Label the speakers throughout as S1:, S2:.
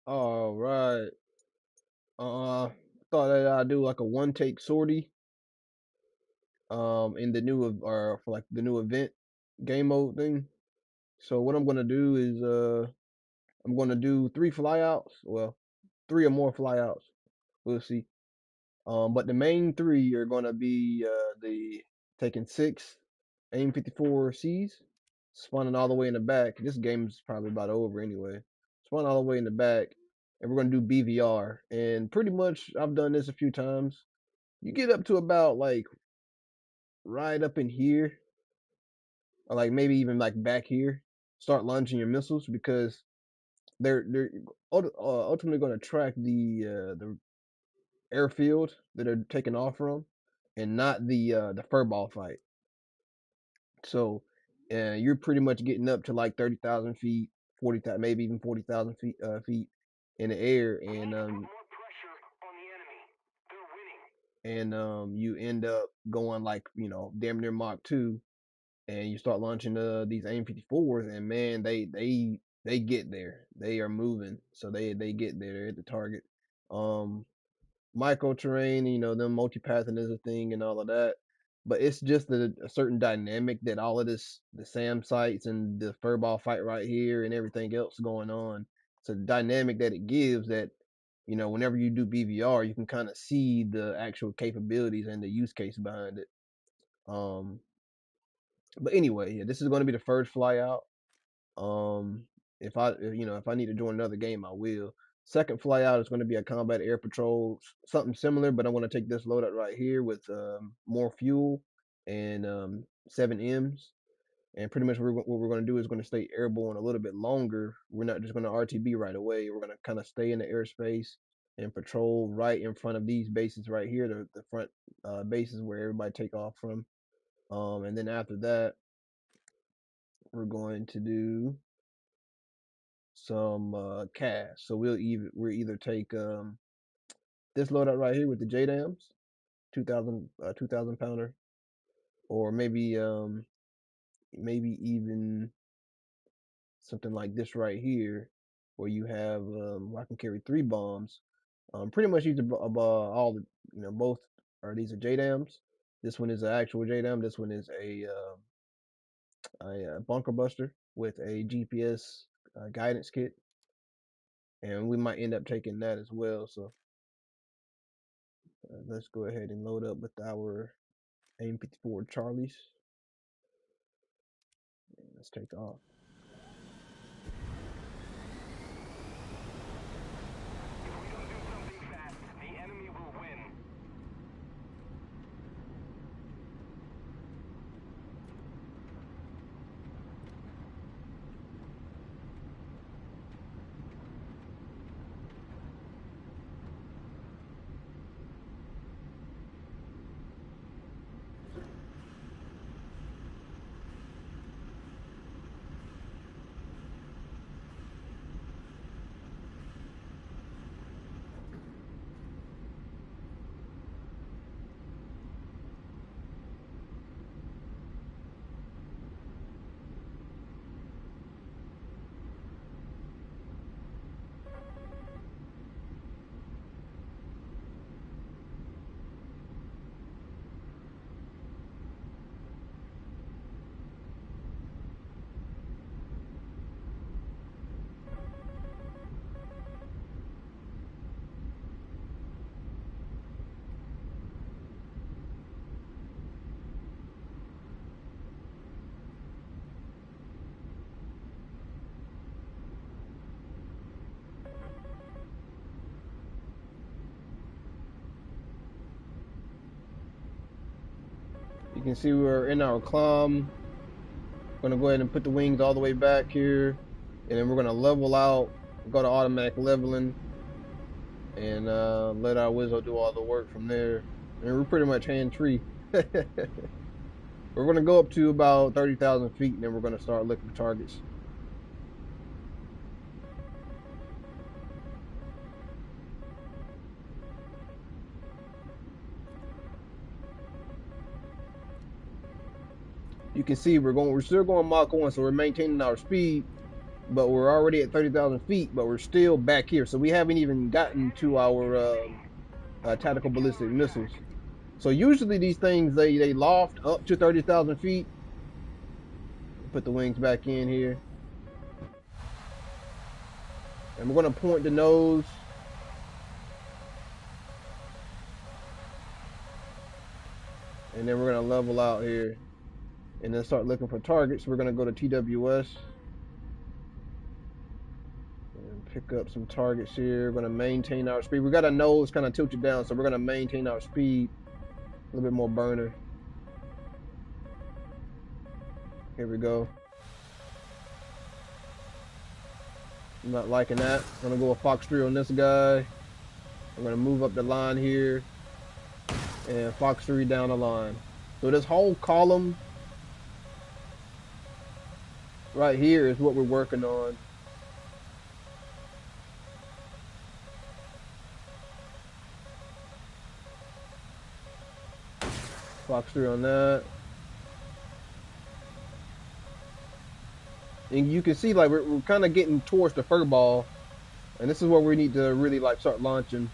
S1: All right. Thought that I'd do like a one take sortie in the new or for like the new event game mode thing. So what I'm gonna do is I'm gonna do three flyouts. Well, three or more flyouts. We'll see. But the main three are gonna be the taking six AIM 54 Cs, spawning all the way in the back. This game's probably about over anyway. Spawning all the way in the back, and we're gonna do BVR. And pretty much, I've done this a few times. You get up to about like right up in here, or like maybe even like back here. Start launching your missiles because they're ultimately going to track the airfield that they're taking off from, and not the furball fight. So you're pretty much getting up to like 30,000 feet, 40,000, maybe even 40,000 feet in the air, and you end up going like damn near Mach 2, and you start launching these AIM 54s, and man, they get there. They are moving, so they get there. They're at the target. Um, Micro terrain, them multipathing is a thing and all of that. But it's just a certain dynamic that all of this, the SAM sites and the furball fight right here and everything else going on. It's a dynamic that it gives that, whenever you do BVR, you can kind of see the actual capabilities and the use case behind it. Um, but anyway, yeah, this is going to be the first fly out. Um, if I need to join another game, I will. Second fly out is going to be a combat air patrol, something similar, but I want to take this loadout right here with more fuel and 7 M's. And pretty much what we're going to do is going to stay airborne a little bit longer. We're not just going to RTB right away. We're going to kind of stay in the airspace and patrol right in front of these bases right here, the front bases where everybody take off from. And then after that, we're going to do some cash. So we'll either take this loadout right here with the JDAMs, 2,000 pounder, or maybe even something like this right here, where you have I can carry 3 bombs. Pretty much these are all the both are these are JDAMs. This one is an actual JDAM. This one is a bunker buster with a GPS guidance kit, and we might end up taking that as well. So let's go ahead and load up with our AIM 54 Charlies. And let's take off. You can see we're in our climb. Gonna go ahead and put the wings all the way back here, and then we're gonna level out, go to automatic leveling, and let our Wizzo do all the work from there. And we're pretty much hand tree. We're gonna go up to about 30,000 feet, and then we're gonna start looking for targets. You can see we're still going Mach 1, so we're maintaining our speed, but we're already at 30,000 feet, but we're still back here. So we haven't even gotten to our tactical ballistic missiles. So usually these things, they loft up to 30,000 feet. Put the wings back in here. And we're going to point the nose. And then we're going to level out here. And then start looking for targets. We're going to go to TWS. And pick up some targets here. We're going to maintain our speed. We got a nose kind of tilted down, so we're going to maintain our speed. A little bit more burner. Here we go. I'm not liking that. I'm going to go with Fox 3 on this guy. I'm going to move up the line here. And Fox 3 down the line. So this whole column right here is what we're working on. Fox 3 on that. And you can see like we're kind of getting towards the fur ball. And this is where we need to really like start launching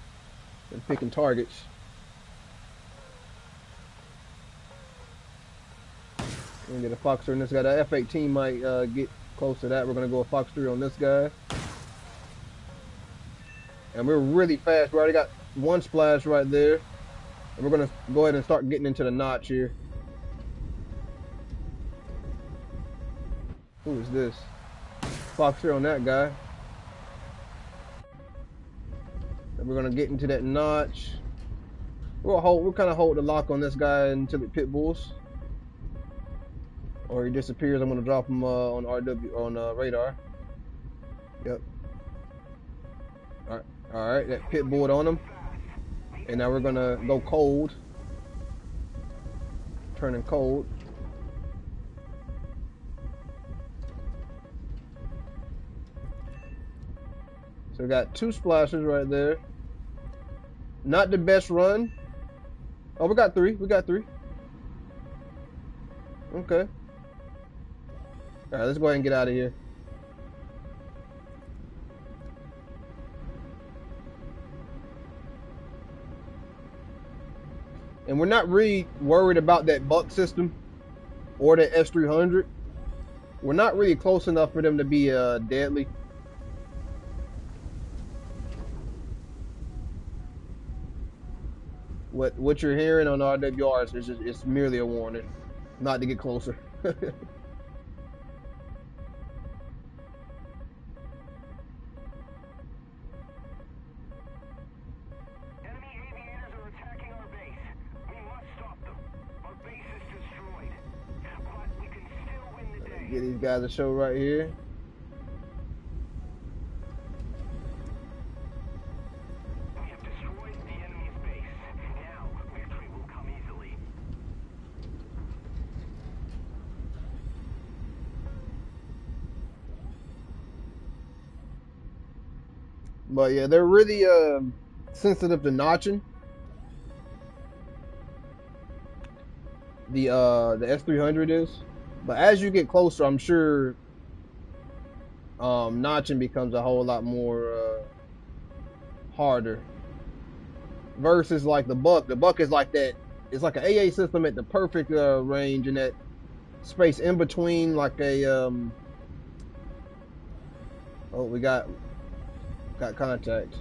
S1: and picking targets. We're gonna get a Fox 3 on this guy. The F-18 might get close to that. We're gonna go with Fox 3 on this guy. And we're really fast. We already got one splash right there. And we're gonna go ahead and start getting into the notch here. Who is this? Fox 3 on that guy. And we're gonna get into that notch. We'll kind of hold the lock on this guy until it pit bulls. Or he disappears. I'm gonna drop him on radar. Yep. All right. That pit bullet on him. And now we're gonna go cold. Turning cold. So we got two splashes right there. Not the best run. Oh, we got three. Okay. All right, let's go ahead and get out of here. And we're not really worried about that buck system or the S-300. We're not really close enough for them to be deadly. What you're hearing on RWRs is it's merely a warning, not to get closer. Get these guys a show right here.
S2: We have destroyed the enemy's base. Now victory will come easily.
S1: But yeah, they're really sensitive to notching. The S-300 is. But as you get closer, I'm sure notching becomes a whole lot more harder. Versus like the buck. The buck is like that. It's like an AA system at the perfect range in that space in between like a oh, we got contact.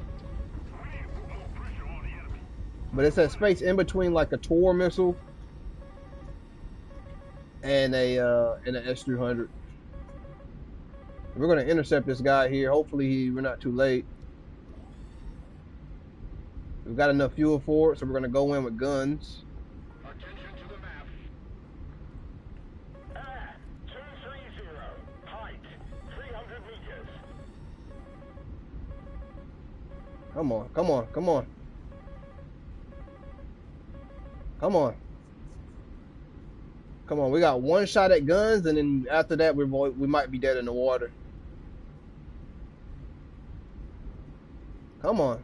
S1: But it's that space in between like a Tor missile and an S-300. We're gonna intercept this guy here. Hopefully we're not too late. We've got enough fuel for it, so we're gonna go in with guns.
S2: Attention to the map. 230. Height 300 meters.
S1: Come on. Come on, we got one shot at guns, and then after that, we might be dead in the water. Come on.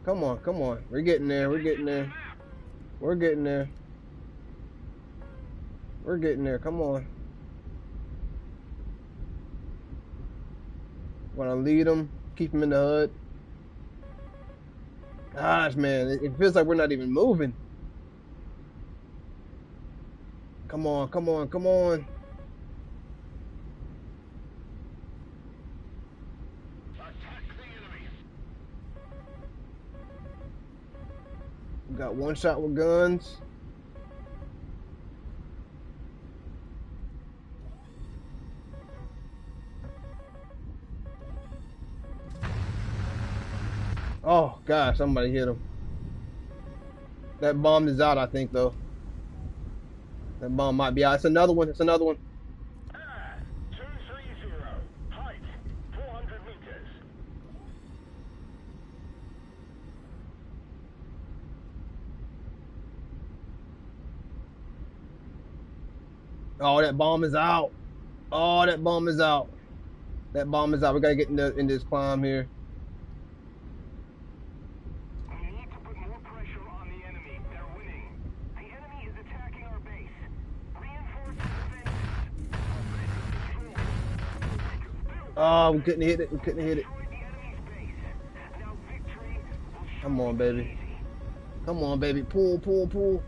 S1: We're getting there. Come on. Want to lead them, keep them in the hood. Gosh, man, it feels like we're not even moving. Come on, come on, come on.
S2: Attack the enemy.
S1: We got one shot with guns. Oh gosh, somebody hit him. That bomb is out, I think, though. That bomb might be out. It's another one. It's another one.
S2: 230. Height 400 meters.
S1: Oh, that bomb is out. Oh, that bomb is out. That bomb is out. We gotta get in this climb here.
S2: We need to put more pressure on the enemy. They're winning. The enemy is attacking our base. Reinforce the defenses. Our base is destroyed. We can still
S1: Oh,
S2: win
S1: we
S2: this.
S1: couldn't hit it. We couldn't hit it.
S2: Destroy the enemy's base. Now victory will
S1: Come
S2: surely
S1: on,
S2: be
S1: baby.
S2: easy.
S1: Come on, baby. Pull, pull, pull.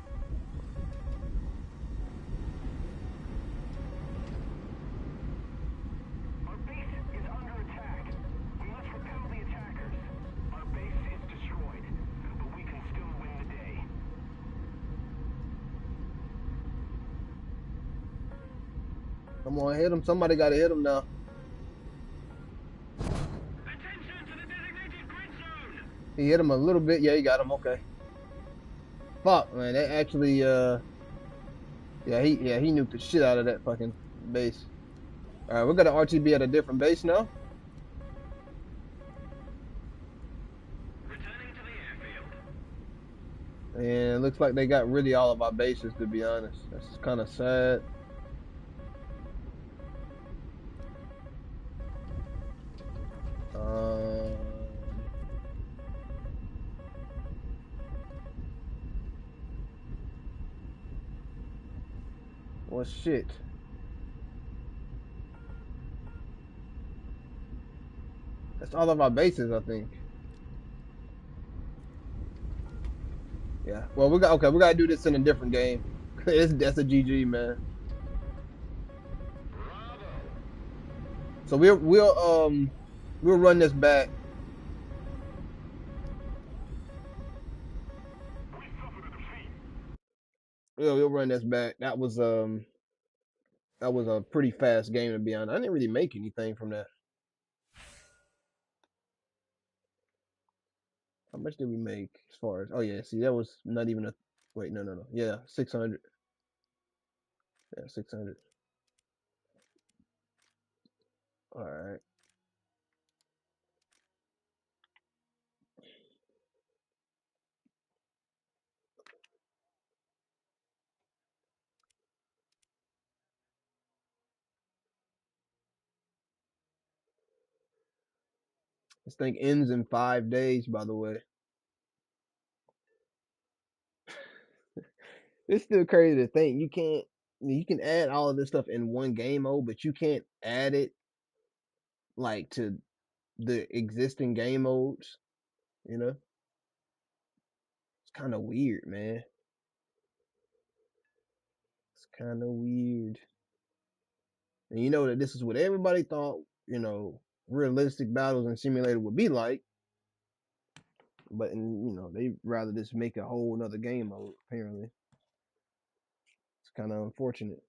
S2: Our base is under attack. We must repel the attackers. Our base is destroyed, but we can still win the day.
S1: Come on, hit him. Somebody gotta hit him now.
S2: Attention to the designated grid zone!
S1: He hit him a little bit. Yeah, he got him. Okay. Fuck, man. That actually, he nuked the shit out of that fucking base. All right, we're gonna RTB at a different base now,
S2: Returning to the airfield.
S1: and it looks like they got really all of our bases. To be honest, that's kind of sad. Um, well, shit. That's all of our bases, I think. Yeah. Well, we got okay. We gotta do this in a different game. That's a GG, man.
S2: Bravo!
S1: So we'll run this back.
S2: We suffered a defeat.
S1: Yeah, we'll run this back. That was a pretty fast game, to be honest. I didn't really make anything from that. How much did we make as far as? Oh yeah, see that was not even a. Wait, no, no, no. Yeah, 600. Yeah, 600. All right. This thing ends in 5 days, by the way. It's still crazy to think you can add all of this stuff in one game mode, but you can't add it like to the existing game modes. You know, it's kind of weird, man. It's kind of weird. And you know that this is what everybody thought, realistic battles and simulator would be like. But they rather just make a whole another game mode. Apparently, it's kind of unfortunate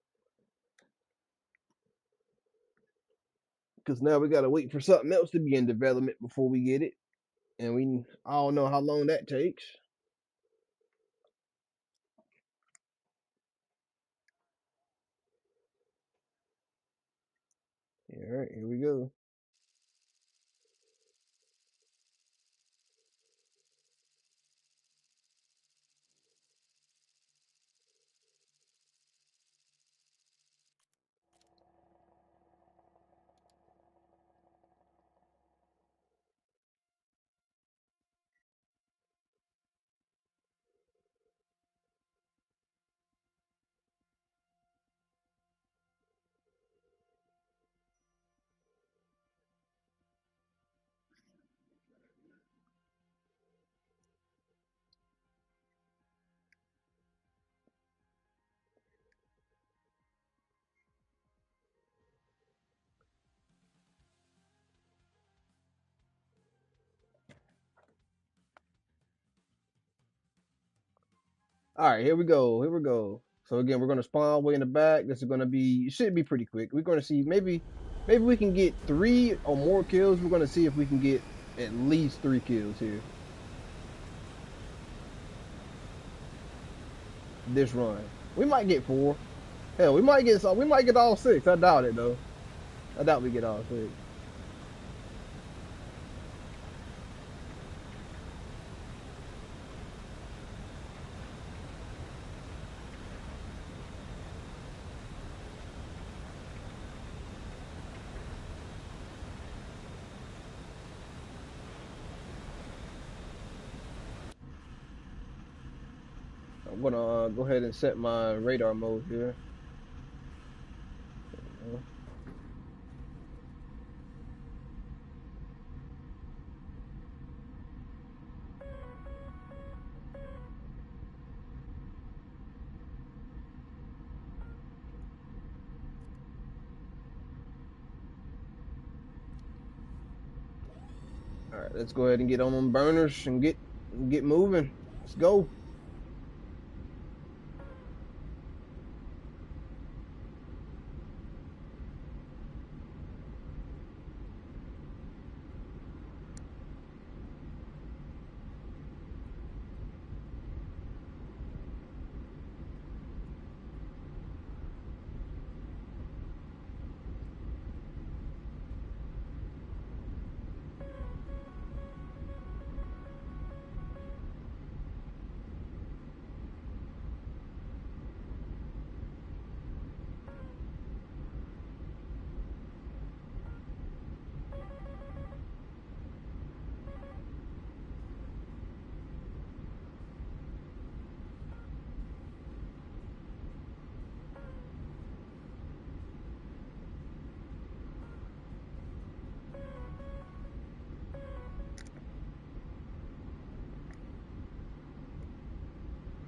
S1: because now we gotta wait for something else to be in development before we get it, and I don't know how long that takes. All right, here we go. All right, here we go. Here we go. So again, we're gonna spawn way in the back. This is gonna be should be pretty quick. We're gonna see maybe we can get 3 or more kills. We're gonna see if we can get at least 3 kills here this run. We might get 4. Hell, we might get some. We might get all 6. I doubt it though. I doubt we get all 6. I'm gonna go ahead and set my radar mode here. All right, let's go ahead and get on them burners and get moving. Let's go.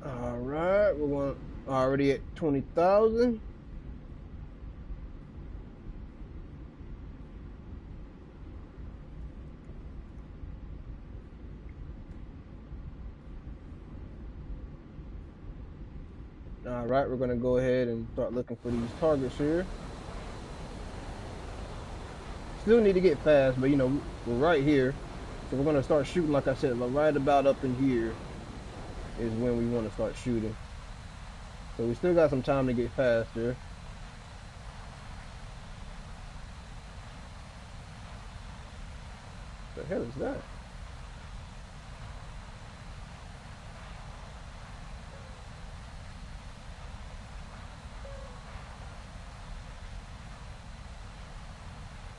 S1: All right, we're going already at 20,000. All right, we're gonna go ahead and start looking for these targets here. Still need to get fast, but we're right here, so we're gonna start shooting. Like I said, right about up in here is when we want to start shooting. So we still got some time to get faster. The hell is that?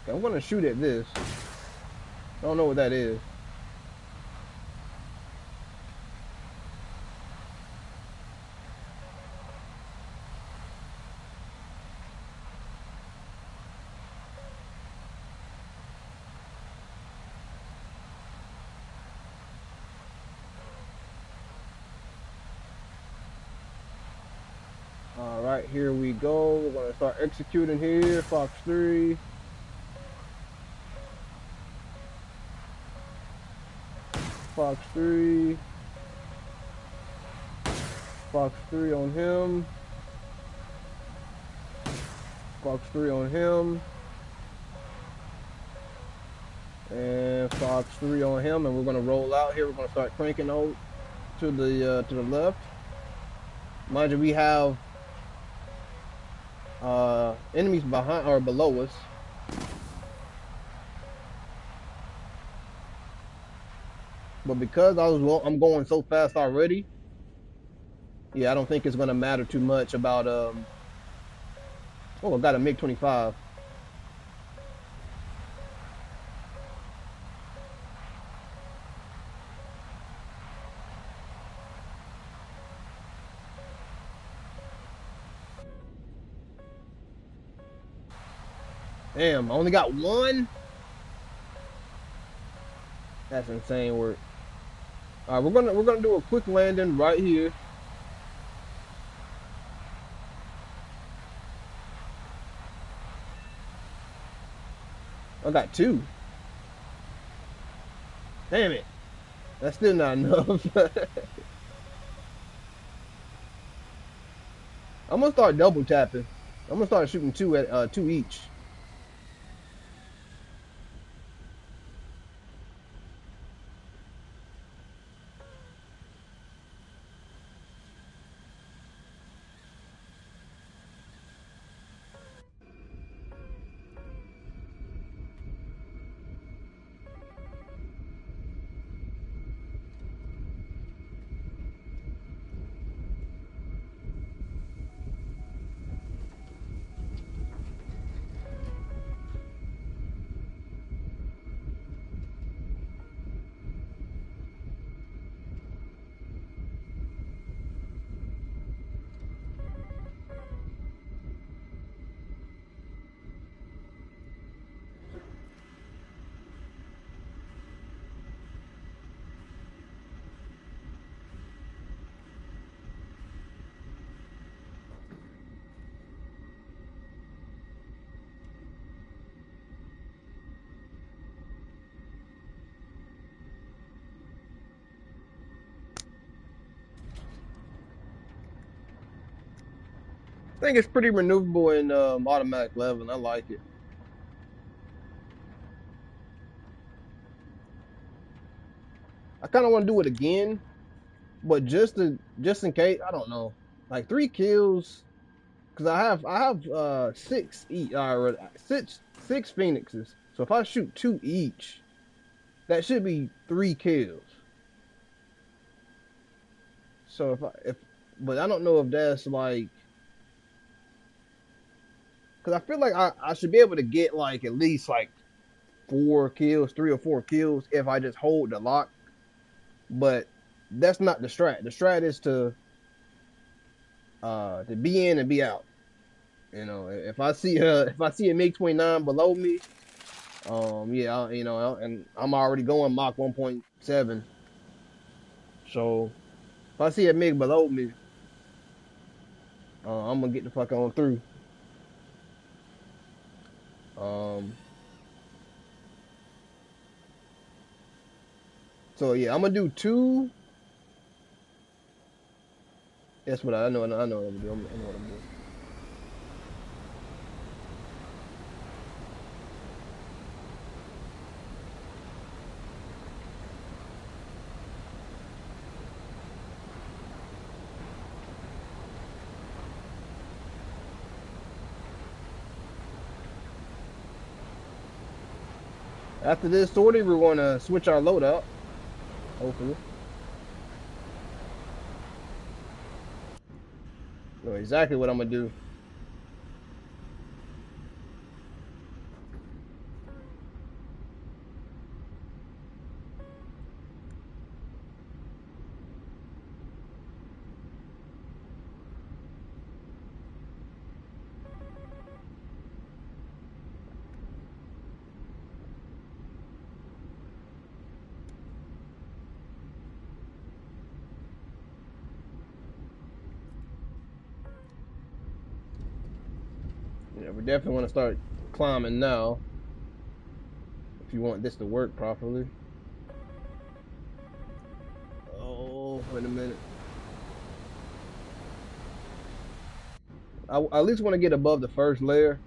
S1: Okay, I'm gonna shoot at this. I don't know what that is. All right, here we go. We're gonna start executing here. Fox 3. Fox 3. Fox 3 on him. Fox 3 on him. And Fox 3 on him. And we're gonna roll out here. We're gonna start cranking out to the left. Mind you, we have enemies behind or below us. But because I'm going so fast already, yeah, I don't think it's gonna matter too much about oh, I got a MiG-25. Damn, I only got one. That's insane work. All right, we're gonna do a quick landing right here. I got 2. Damn it, that's still not enough. I'm gonna start double tapping. I'm gonna start shooting two at two each. I think it's pretty maneuverable in automatic level. I like it. I kind of want to do it again, but just in case, I don't know, like 3 kills, because I have six phoenixes. So if I shoot two each, that should be 3 kills. So if but I don't know if that's like, because I feel like I should be able to get like at least like 4 kills, 3 or 4 kills if I just hold the lock. But that's not the strat. The strat is to be in and be out. You know, if I see a MiG-29 below me, yeah, and I'm already going Mach 1.7. So if I see a MiG below me, I'm gonna get the fuck on through. Um, so yeah, I'm gonna do two. That's what I know. I know what I'm doing. I know what I'm doing. After this sortie, we're gonna switch our loadout. Hopefully, know exactly what I'm gonna do. Yeah, we definitely want to start climbing now if you want this to work properly. Oh, wait a minute. I at least want to get above the first layer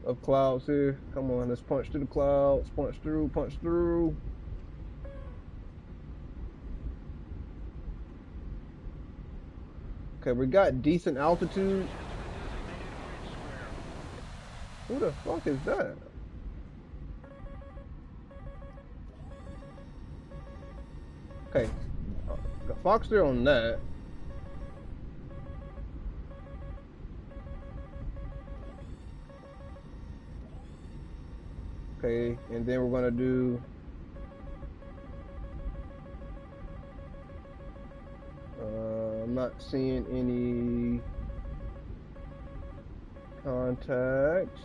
S1: of clouds here. Come on, let's punch through the clouds. Punch through, punch through. Okay, we got decent altitude. Who the fuck is that? Okay, got Fox there on that. Okay, and then we're gonna do. I'm not seeing any contacts.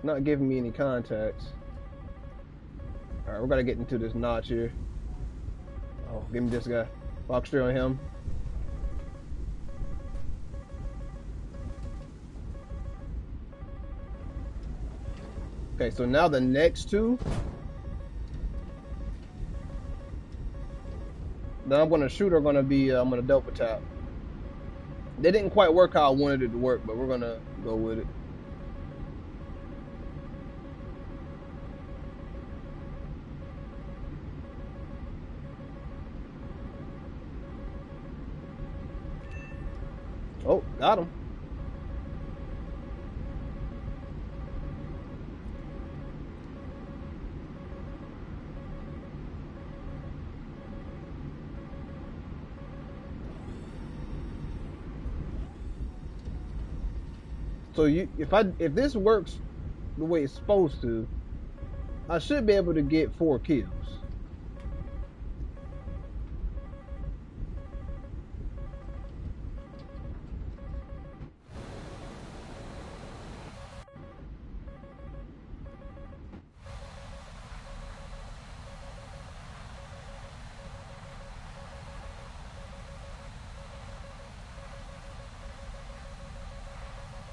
S1: Not giving me any contacts. All right, we're gonna get into this notch here. Oh, give me this guy. Fox there on him. Okay, so now the next two that I'm gonna shoot are gonna be I'm gonna double tap. They didn't quite work how I wanted it to work, but we're gonna go with it. Oh, got him. So if this works the way it's supposed to, I should be able to get 4 kills.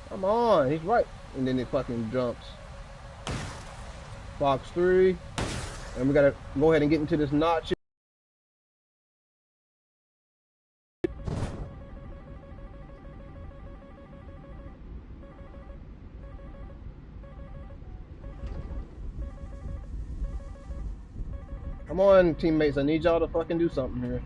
S1: Come on, he's right. And then it fucking jumps. Fox 3. And we gotta go ahead and get into this notch. Come on, teammates. I need y'all to fucking do something here.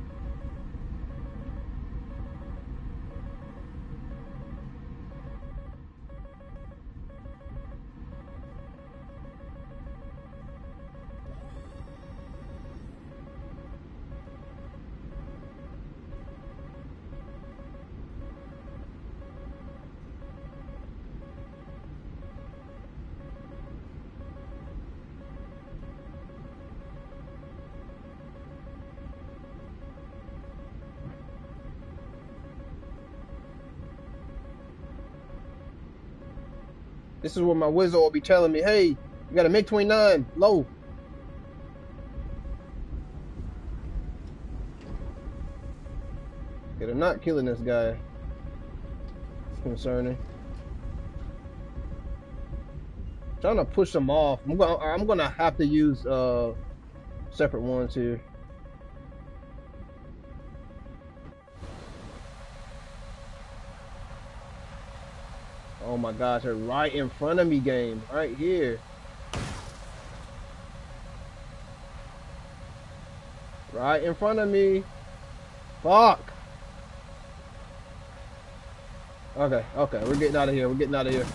S1: This is where my wizard will be telling me, hey, you got a MiG-29 low. Yeah, they're not killing this guy. It's concerning. Trying to push them off. I'm gonna have to use separate ones here. Oh my gosh, they're right in front of me, game. Right here. Right in front of me. Fuck. Okay, okay, we're getting out of here. We're getting out of here.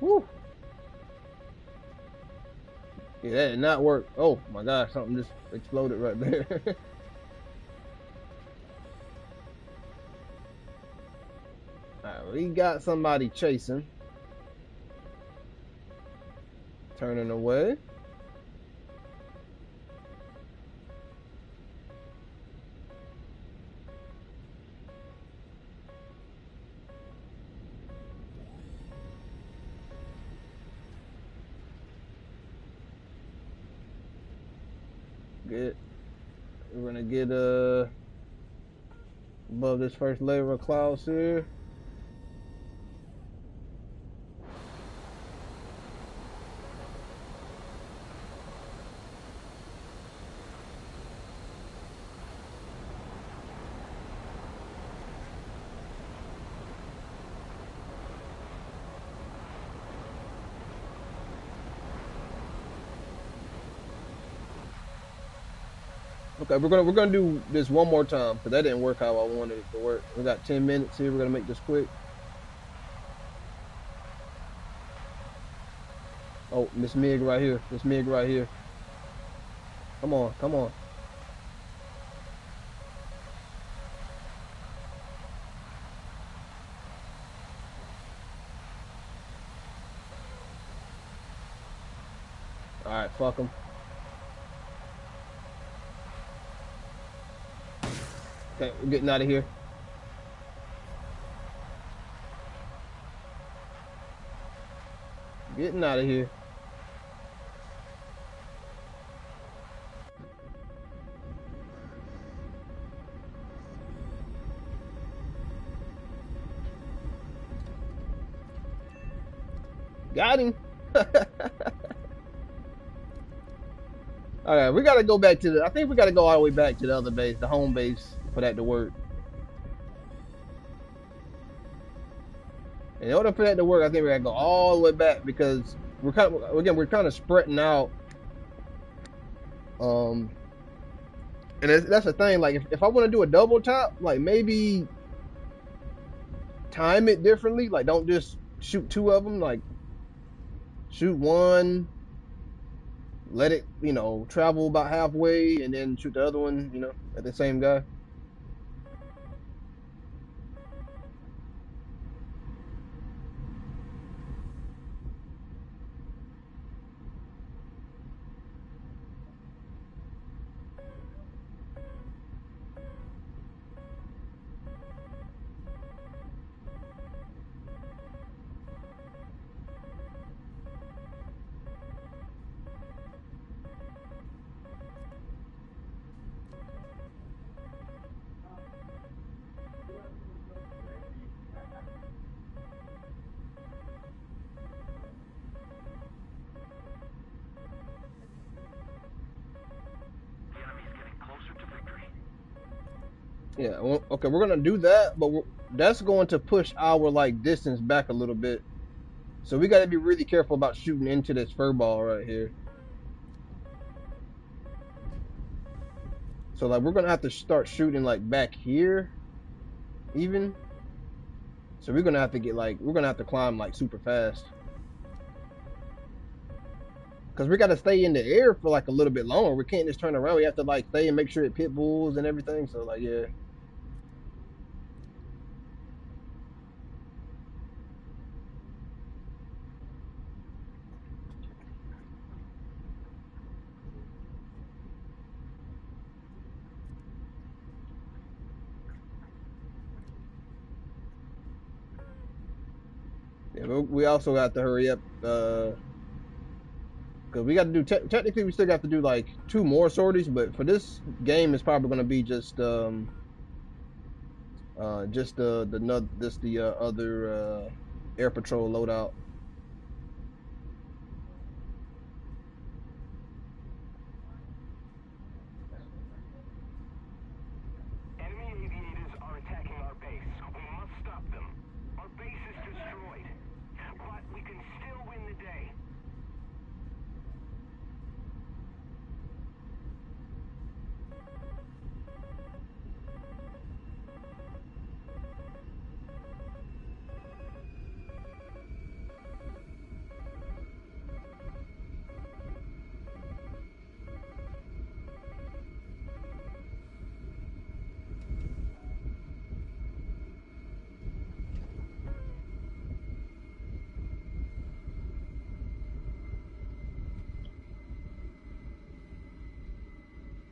S1: Woo. Yeah, that did not work. Oh my gosh, something just exploded right there. Alright, we got somebody chasing. Turning away. Good. We're gonna get above this first layer of clouds here. Okay, we're gonna do this one more time because that didn't work how I wanted it to work. We got 10 minutes here. We're gonna make this quick. Oh, Miss Mig right here. Miss Mig right here. Come on, come on. All right, fuck them. Okay, we're getting out of here. Getting out of here. Got him. All right, we got to go back to the. I think we got to go all the way back to the other base, the home base, for that to work. In order for that to work, I think we got to go all the way back because we're kind of spreading out. Um, and that's the thing. Like, if I want to do a double tap, like maybe time it differently. Like, don't just shoot two of them. Like, shoot one, let it, travel about halfway, and then shoot the other one, at the same guy.
S2: The enemy's getting closer to victory.
S1: Yeah. Well, okay, we're gonna do that, but that's going to push our like distance back a little bit. So we got to be really careful about shooting into this fur ball right here. So like we're gonna have to start shooting like back here even. So we're gonna have to we're gonna have to climb like super fast because we got to stay in the air for like a little bit longer. We can't just turn around. We have to like stay and make sure it pit bulls and everything. So like yeah. Yeah, but we also got to hurry up because we got to do technically we still got to do like two more sorties, but for this game it's probably going to be just the other air patrol loadout.
S2: Enemy aviators are attacking our base. We must stop them. Our base is destroyed, but we can still win the day.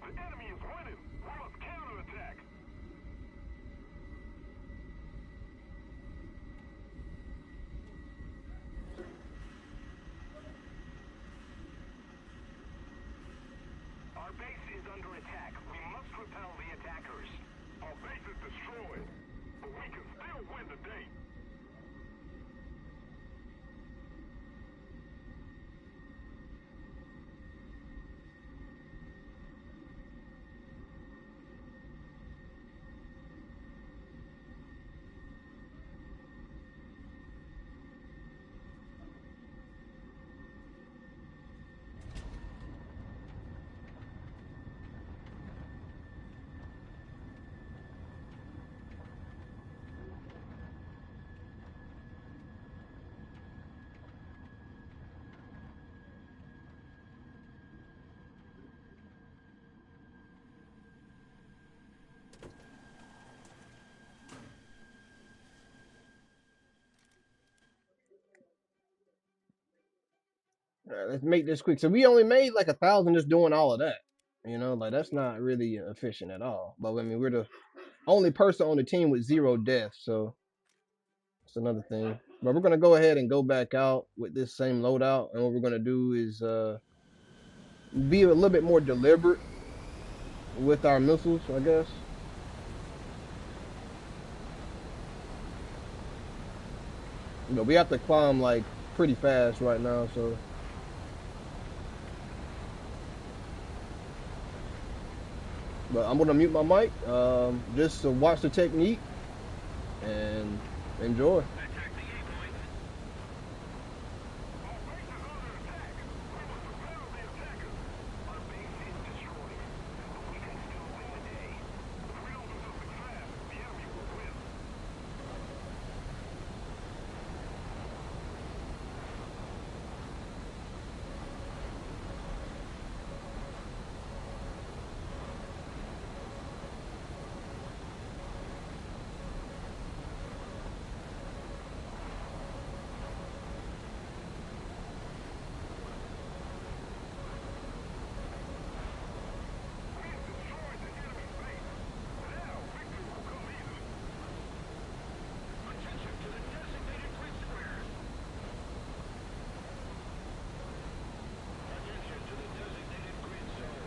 S2: The enemy is winning. We must counterattack. Our base is under attack. We must repel the attackers. Our base is destroyed, but we can still win the day.
S1: All right, let's make this quick. So we only made like 1,000 just doing all of that. Like that's not really efficient at all. But I mean, we're the only person on the team with zero deaths, so it's another thing. But we're gonna go ahead and go back out with this same loadout, and what we're gonna do is be a little bit more deliberate with our missiles, I guess. We have to climb like pretty fast right now. So, but I'm gonna mute my mic, just to watch the technique and enjoy.
S2: Attack the A point. Our base is under attack. We must repel the attackers. Our base is destroyed, but we can still win the day. If we don't do something fast, the enemy will win. We have destroyed the enemy's base. Now victory will come easily. Attention to the designated grid squares. Attention to the designated grid zone.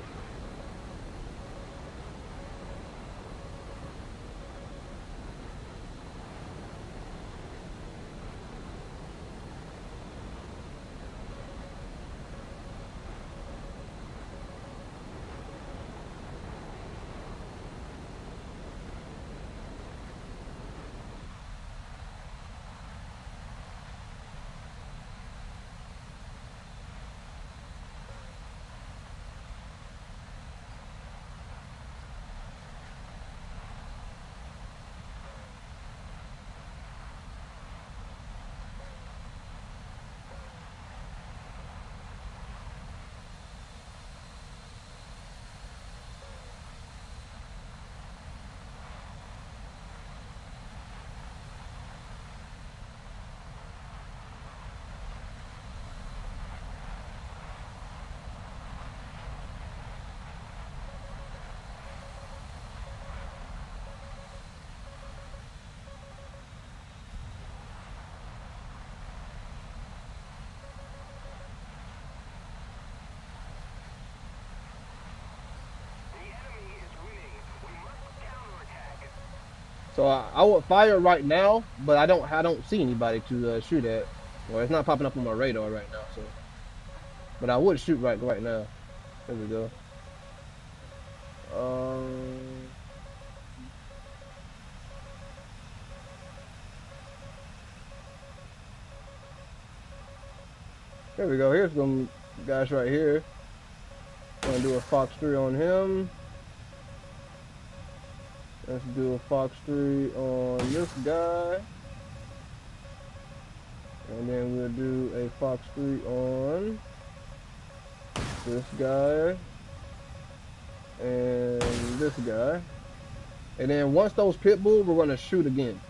S2: The enemy is winning. We must counterattack.
S1: So I would fire right now, but I don't see anybody to shoot at. Well, it's not popping up on my radar right now. So, but I would shoot right now. There we go. Um, there we go. Here's some guys right here. Gonna do a Fox 3 on him. Let's do a Fox 3 on this guy. And then we'll do a Fox 3 on this guy. And this guy. And then once those pit bulls, we're gonna shoot again.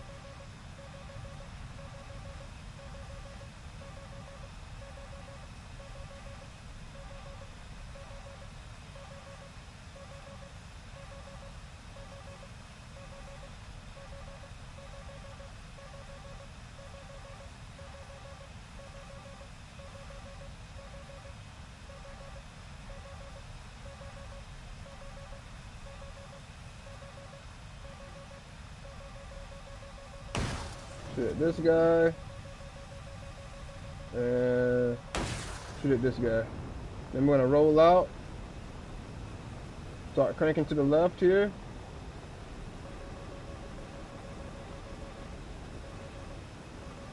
S1: Shoot at this guy. And shoot at this guy. Then we're gonna roll out. Start cranking to the left here.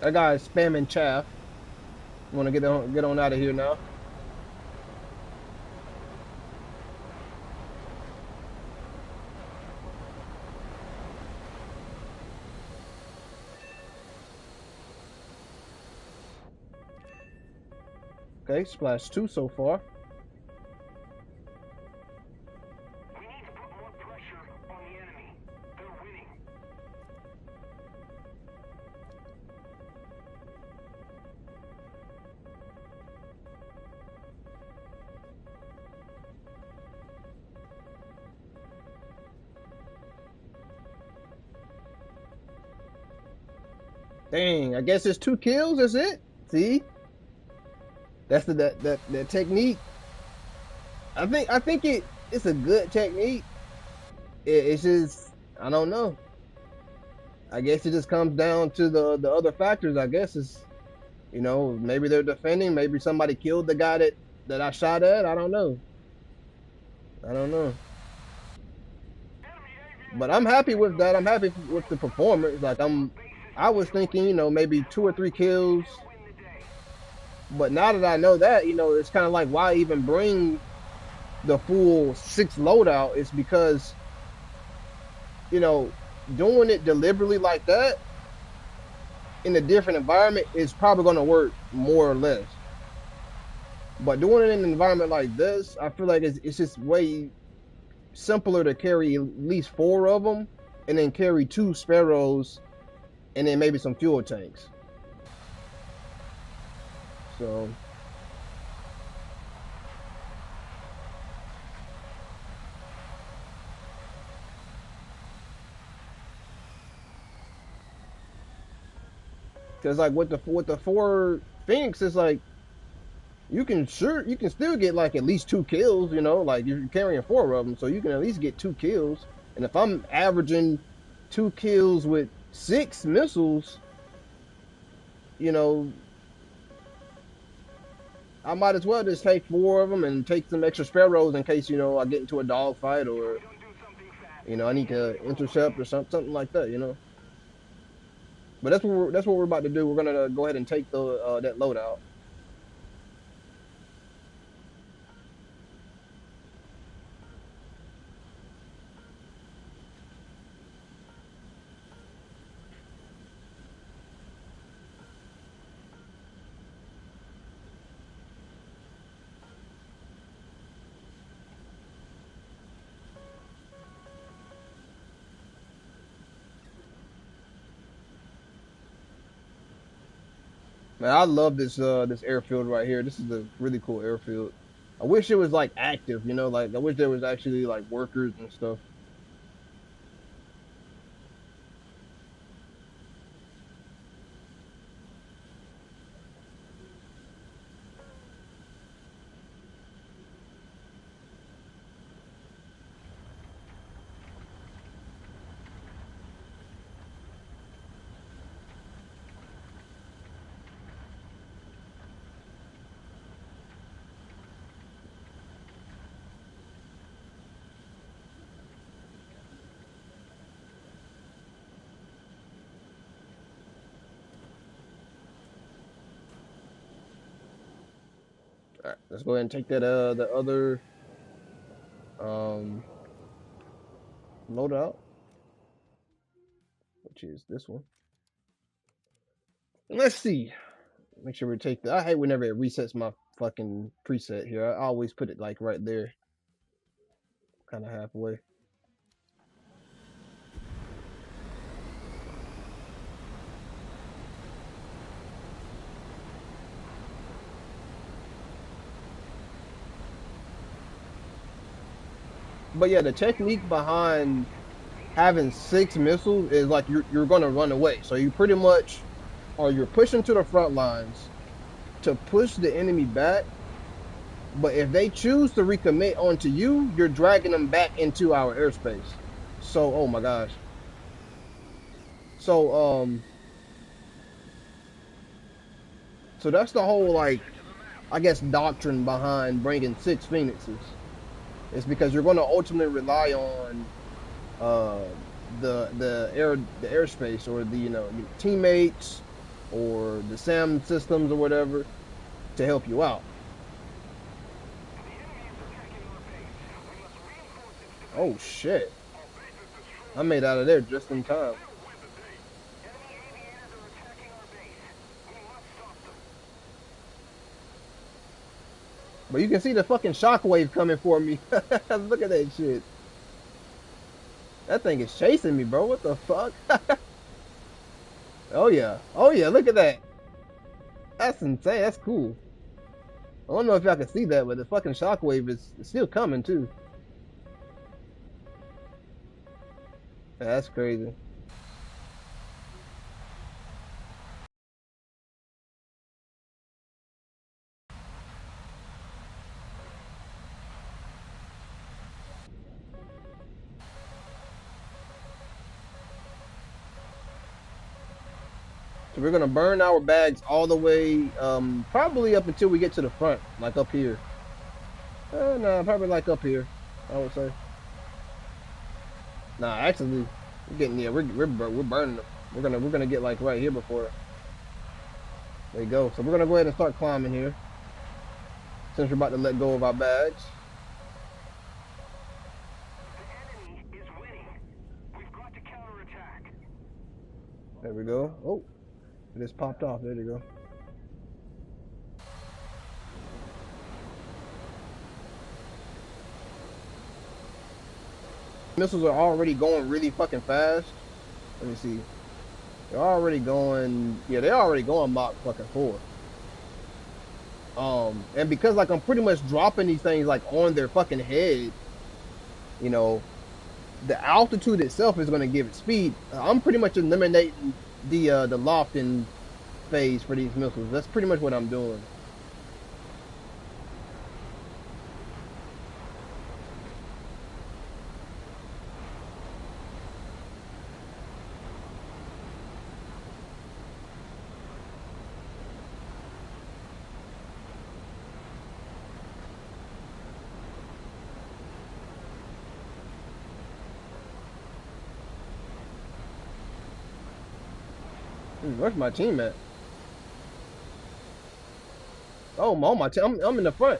S1: That guy is spamming chaff. I want to get on out of here now. Okay, splash 2 so far.
S2: We need to put more pressure on the enemy. They're winning.
S1: Dang, I guess it's 2 kills. That's it. See, that's that technique. I think it's a good technique. It's just I don't know. I guess it just comes down to the other factors. I guess is You know, maybe they're defending. Maybe somebody killed the guy that I shot at. I don't know. I don't know.
S2: Enemy
S1: But
S2: aviators
S1: I'm
S2: are
S1: happy
S2: attacking
S1: with
S2: our
S1: that. I'm
S2: base.
S1: happy with the
S2: Must stop them.
S1: performance. Like
S2: Our base is
S1: I
S2: being
S1: was thinking, you
S2: destroyed.
S1: know, maybe two or
S2: Power
S1: three
S2: return
S1: kills.
S2: will win the day.
S1: But now that I know that, you know, it's kind of like why even bring the full six loadout? It's because you know doing it deliberately like that in a different environment is probably going to work more or less. But doing it in an environment like this, I feel like it's just way simpler to carry at least four of them and then carry two sparrows and then maybe some fuel tanks. So, because like with the four Phoenix, it's like you can still get like at least two kills. You know, like you're carrying four of them, so you can at least get two kills. And if I'm averaging two kills with six missiles, you know, I might as well just take four of them and take some extra sparrows in case you know I get into a dogfight
S2: If we
S1: or
S2: don't do something fast,
S1: you know I need
S2: we'll
S1: to
S2: be frozen.
S1: intercept or something like that. You know, but that's what we're about to do. We're gonna go ahead and take the that loadout. Man, I love this airfield right here. This is a really cool airfield. I wish it was like active, you know, like I wish there was actually like workers and stuff. All right, let's go ahead and take that the other um loadout, which is this one. Let's see. Make sure we take the. I hate whenever it resets my fucking preset here. I always put it like right there, kind of halfway. But yeah, the technique behind having six missiles is like you're gonna run away. So you pretty much are you're pushing to the front lines to push the enemy back. But if they choose to recommit onto you, you're dragging them back into our airspace. So oh my gosh. So so that's the whole like I guess doctrine behind bringing six Phoenixes. It's because you're going to ultimately rely on uh the airspace or the your teammates or the SAM systems or whatever to help you out.
S2: The enemy is attacking our base. We must reinforce its
S1: Oh
S2: defenses.
S1: shit!
S2: Our base is
S1: I
S2: destroyed.
S1: made out of there just
S2: We
S1: in
S2: can
S1: time.
S2: still win the day. Enemy aviators are attacking our base. We must stop them.
S1: But you can see the fucking shockwave coming for me. Look at that shit. That thing is chasing me, bro. What the fuck? Oh yeah. Oh yeah. Look at that. That's insane. That's cool. I don't know if y'all can see that, but the fucking shockwave is still coming too. That's crazy. So we're gonna burn our bags all the way, probably up until we get to the front, like up here. Nah, probably like up here, I would say. Nah, actually, we're getting yeah, we're burning them. We're gonna get like right here before they go. So we're gonna go ahead and start climbing here since we're about to let go of our bags.
S2: The enemy is winning. We've got to counterattack.
S1: There we go. Oh, it just popped off. There you go. Missiles are already going really fucking fast. Let me see. They're already going. Yeah, they're already going Mach fucking 4. And because like I'm pretty much dropping these things like on their fucking head, you know, the altitude itself is going to give it speed. I'm pretty much eliminating the lofting phase for these missiles. That's pretty much what I'm doing. Where's my team at? Oh, my team. I'm in the front.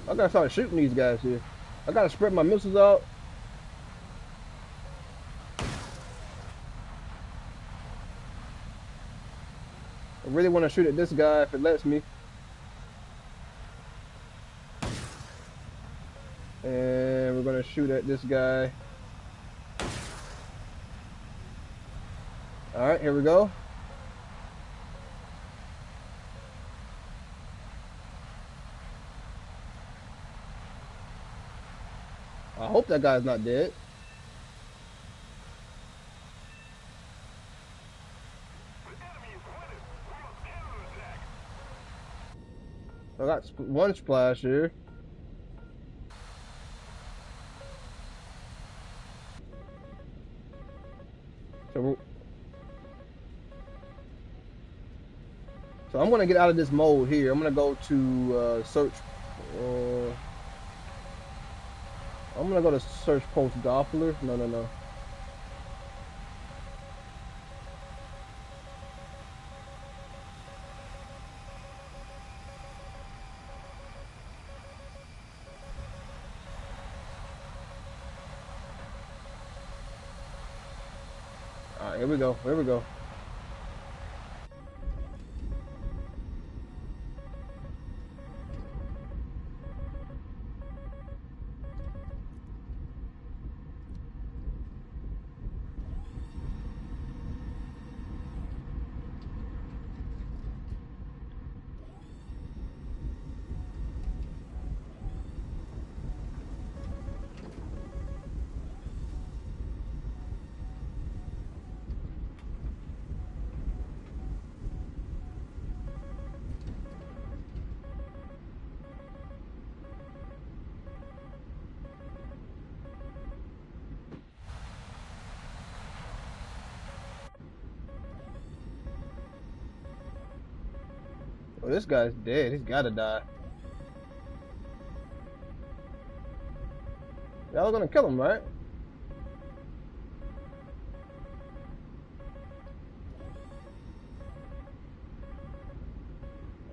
S1: I gotta start shooting these guys here. I gotta spread my missiles out. I really want to shoot at this guy if it lets me. And we're gonna shoot at this guy. All right, here we go. I hope that guy's not dead.
S2: The enemy is winning. We must counterattack.
S1: I got one splash here. So, so I'm gonna get out of this mode here. I'm gonna go to search. Uh, I'm gonna go to search post Doppler. No, no, no. All right, here we go. Here we go. Oh, this guy's dead. He's gotta die. Y'all gonna kill him, right?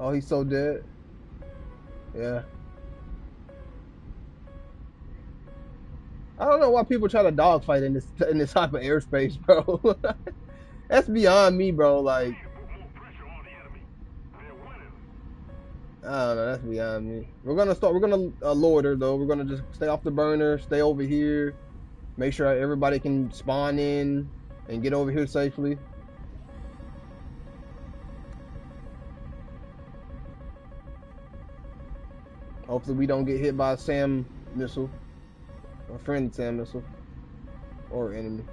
S1: Oh, he's so dead. Yeah. I don't know why people try to dogfight in this type of airspace, bro. That's beyond me, bro.
S2: We
S1: Like,
S2: need to put more pressure on the enemy. They're winning.
S1: I don't know. That's beyond me. We're gonna start. We're gonna loiter though. We're gonna just stay off the burner. Stay over here. Make sure everybody can spawn in and get over here safely. Hopefully, we don't get hit by a SAM missile, a friendly SAM missile, or enemy.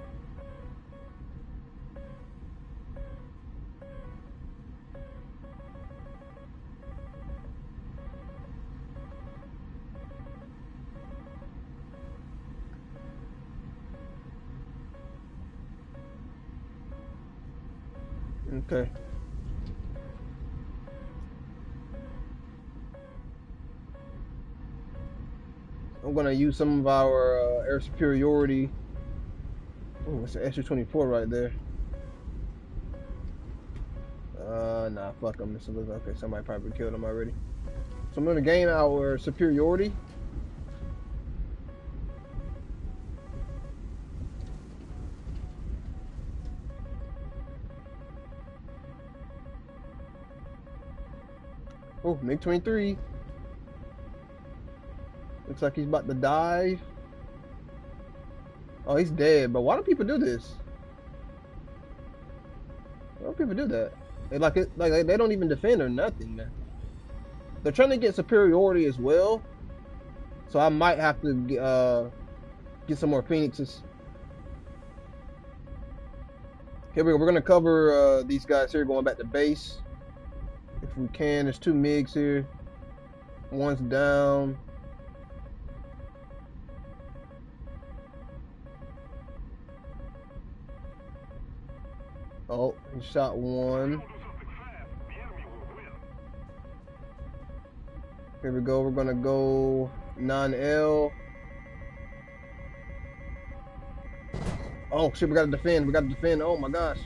S1: Okay. I'm gonna use some of our air superiority. Oh, it's an extra 24 right there. Nah, fuck them. Okay, somebody probably killed him already. So I'm gonna gain our superiority. Oh, MiG 23. Looks like he's about to dive. Oh, he's dead. But why do people do this? Why do people do that? Like they don't even defend or nothing, man. They're trying to get superiority as well. So I might have to get some more phoenixes. Here we go. We're gonna cover these guys here going back to base if we can. There's two MiGs here. One's down. Oh, he shot one. Here we go. We're gonna go 9L. Oh shit, we gotta defend. We gotta defend. Oh my gosh.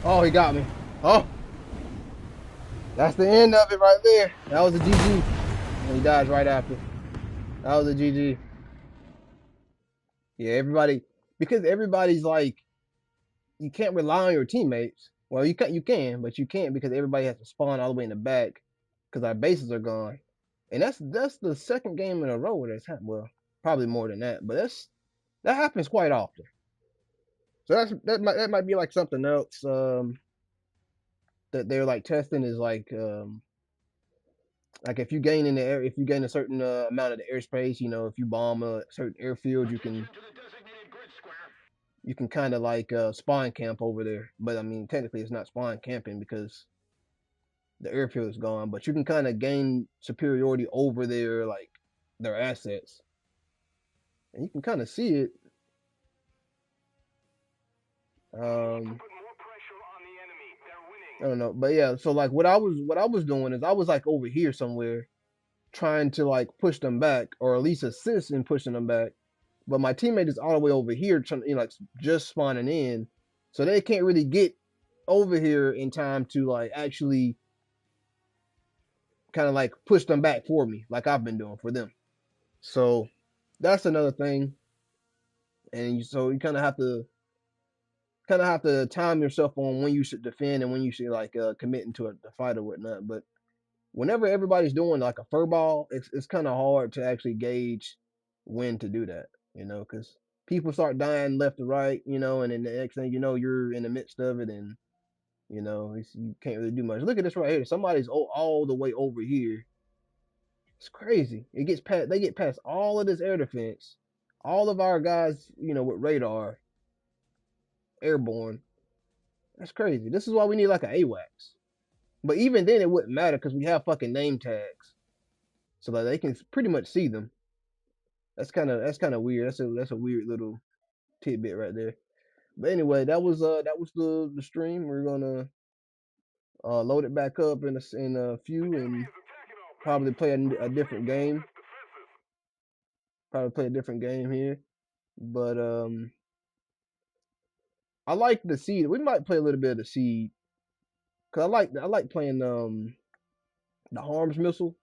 S1: Oh, he got me. Oh, that's the end of it right there. That was a GG. And he dies right after. That was a GG. Yeah, everybody, because everybody's like, you can't rely on your teammates. Well, but you can't because everybody has to spawn all the way in the back because our bases are gone. And that's the second game in a row where that's happened. Well, probably more than that, but that happens quite often. So that might be like something else that they're like testing is like if you gain in the air, if you gain a certain amount of the airspace, if you bomb a certain airfield, you can kind of like spawn camp over there. But I mean, technically, it's not spawn camping because the airfield is gone. But you can kind of gain superiority over their assets, and you can kind of see it. Um, I don't know, but yeah. So like what I was doing is I was like over here somewhere trying to like push them back or at least assist in pushing them back. But my teammate is all the way over here trying, like just spawning in, so they can't really get over here in time to like actually kind of like push them back for me, like I've been doing for them. So that's another thing, and so you kind of have to time yourself on when you should defend and when you should like commit into the fight or whatnot. But whenever everybody's doing like a fur ball, it's kind of hard to actually gauge when to do that, because people start dying left to right, and then the next thing you know, you're in the midst of it, and you can't really do much. Look at this right here. Somebody's all the way over here. It's crazy. They get past all of this air defense, all of our guys, with radar, airborne. That's crazy. This is why we need like an AWACS. But even then, it wouldn't matter because we have fucking name tags, so that they can pretty much see them. That's kind of weird. That's a weird little tidbit right there. But anyway, that was the stream. We're gonna load it back up in a few and probably play a different game. Probably play a different game here. But I like the seed. We might play a little bit of the seed because I like playing the harms missile.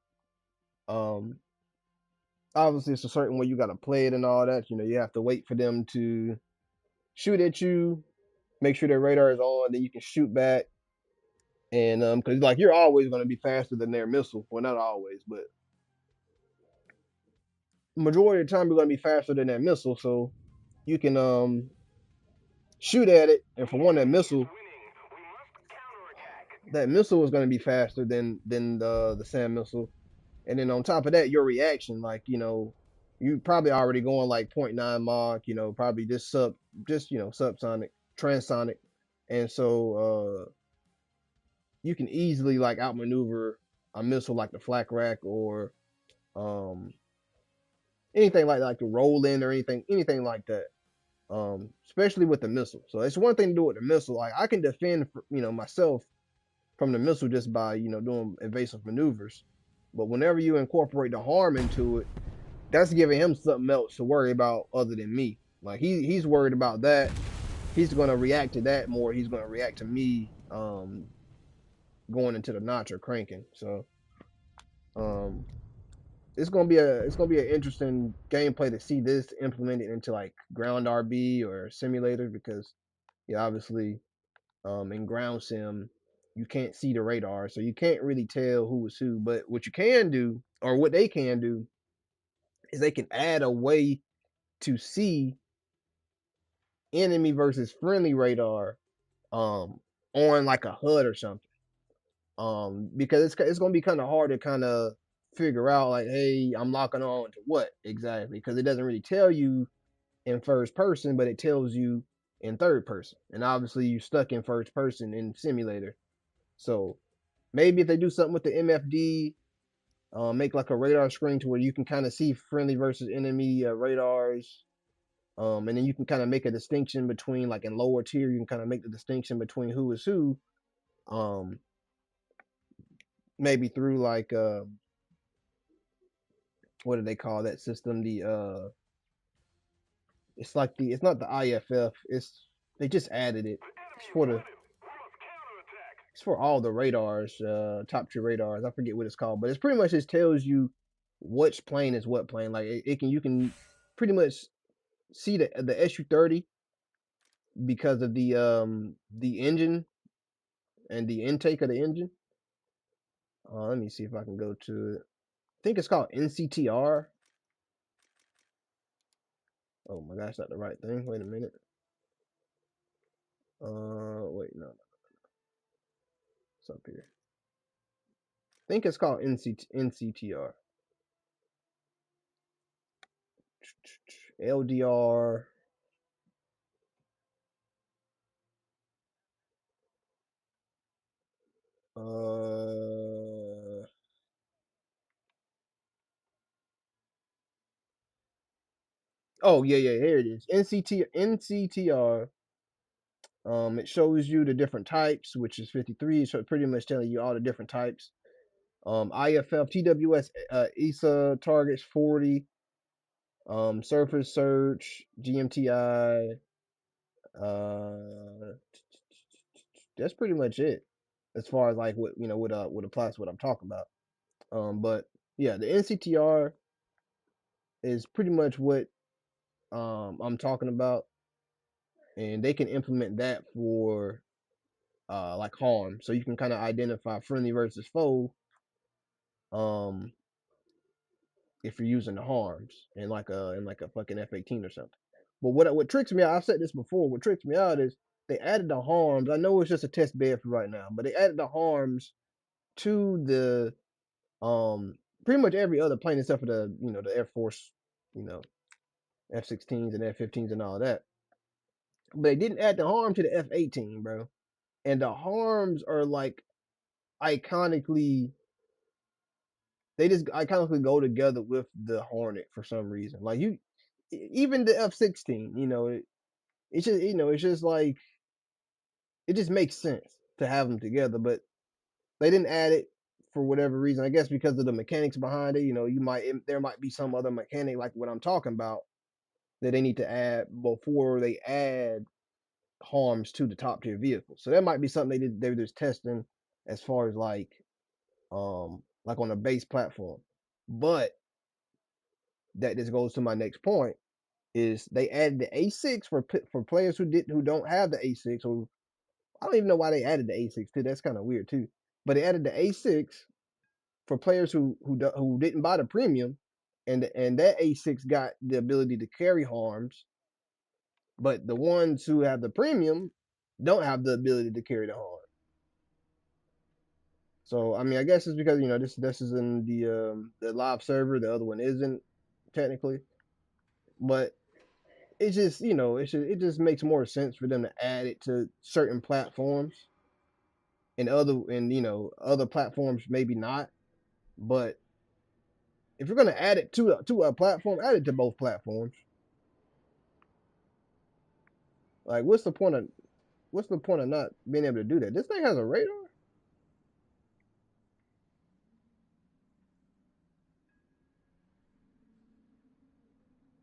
S1: Um, Obviously it's a certain way you gotta play it and all that. You have to wait for them to shoot at you, make sure their radar is on, then you can shoot back. And because like you're always going to be faster than their missile. Well, not always, but majority of the time you're going to be faster than that missile. So you can shoot at it, and
S2: The
S1: for one,
S2: enemy is winning. We must counterattack.
S1: that missile is going to be faster than the SAM missile. And then on top of that, your reaction, like you probably already going like point 0.9 Mach, probably just subsonic, transonic, and so you can easily like outmaneuver a missile like the flak rack or um anything like the roll in or anything like that. Especially with the missile. So it's one thing to do with the missile. Like I can defend, myself from the missile just by doing evasive maneuvers. But whenever you incorporate the harm into it, that's giving him something else to worry about other than me. Like he's worried about that. He's gonna react to that more. He's gonna react to me going into the notch or cranking. So um it's gonna be an interesting gameplay to see this implemented into like ground RB or simulator because yeah, obviously in ground sim you can't see the radar, so you can't really tell who is who. But what you can do, or what they can do, is they can add a way to see enemy versus friendly radar um on like a HUD or something. Because it's gonna be kind of hard to kind of figure out like, hey, I'm locking on to what exactly because it doesn't really tell you in first person, but it tells you in third person, and obviously you're stuck in first person in simulator. So maybe if they do something with the MFD, make like a radar screen to where you can kind of see friendly versus enemy radars. And then you can kind of make a distinction between like in lower tier, you can kind of make the distinction between who is who. Um, Maybe through like what do they call that system? It's like it's not the IFF. They just added it.
S2: The
S1: It's
S2: enemy is
S1: for the
S2: running. We must counterattack.
S1: it's for all the radars, top tier radars. I forget what it's called, but it's pretty much just tells you which plane is what plane. Like it can you can pretty much see the SU-30 because of the engine and the intake of the engine. Let me see if I can go to it. I think it's called NCTR. Oh my gosh, not the right thing. Wait a minute. Wait, no, it's up here. I think it's called NCTR. LDR. Uh, oh yeah, here it is. NCTR. It shows you the different types, which is 53. So pretty much telling you all the different types. IFF, TWS, ESA targets 40. Surface search, GMTI. Uh, that's pretty much it, as far as like what applies to what I'm talking about. But yeah, the NCTR is pretty much what I'm talking about, and they can implement that for like harm, so you can kind of identify friendly versus foe um if you're using the harms in like a fucking F-18 or something. But what tricks me out, I've said this before, what tricks me out is they added the harms. I know it's just a test bed for right now, but they added the harms to the pretty much every other plane except for the Air Force, you know, F-16s and F-15s and all that. But they didn't add the harm to the F-18, bro. And the harms are like iconically they just iconically go together with the Hornet for some reason. Like even the F-16, it's just it's just like it just makes sense to have them together. But they didn't add it for whatever reason. I guess because of the mechanics behind it. There might be some other mechanic like what I'm talking about that they need to add before they add harms to the top tier vehicle. So that might be something they were just testing as far as like on a base platform. But that just goes to my next point is they added the A6 for players who don't have the A6. Or I don't even know why they added the A6 too. That's kind of weird too. But they added the A6 for players who didn't buy the premium, and that A6 got the ability to carry harms, but the ones who have the premium don't have the ability to carry the harm. So I mean, I guess it's because this is in the live server, the other one isn't technically, but it's just it just makes more sense for them to add it to certain platforms and other platforms maybe not, but if you're gonna add it to a platform, add it to both platforms. Like, what's the point of not being able to do that? This thing has a radar.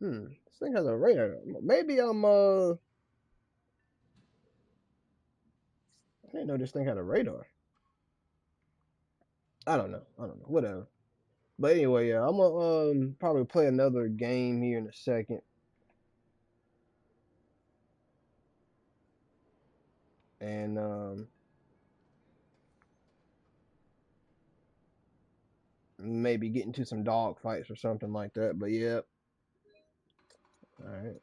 S1: This thing has a radar. Maybe I didn't know this thing had a radar. I don't know. I don't know. Whatever. But anyway, yeah, I'm gonna probably play another game here in a second, and maybe get into some dog fights or something like that. But yeah, all right.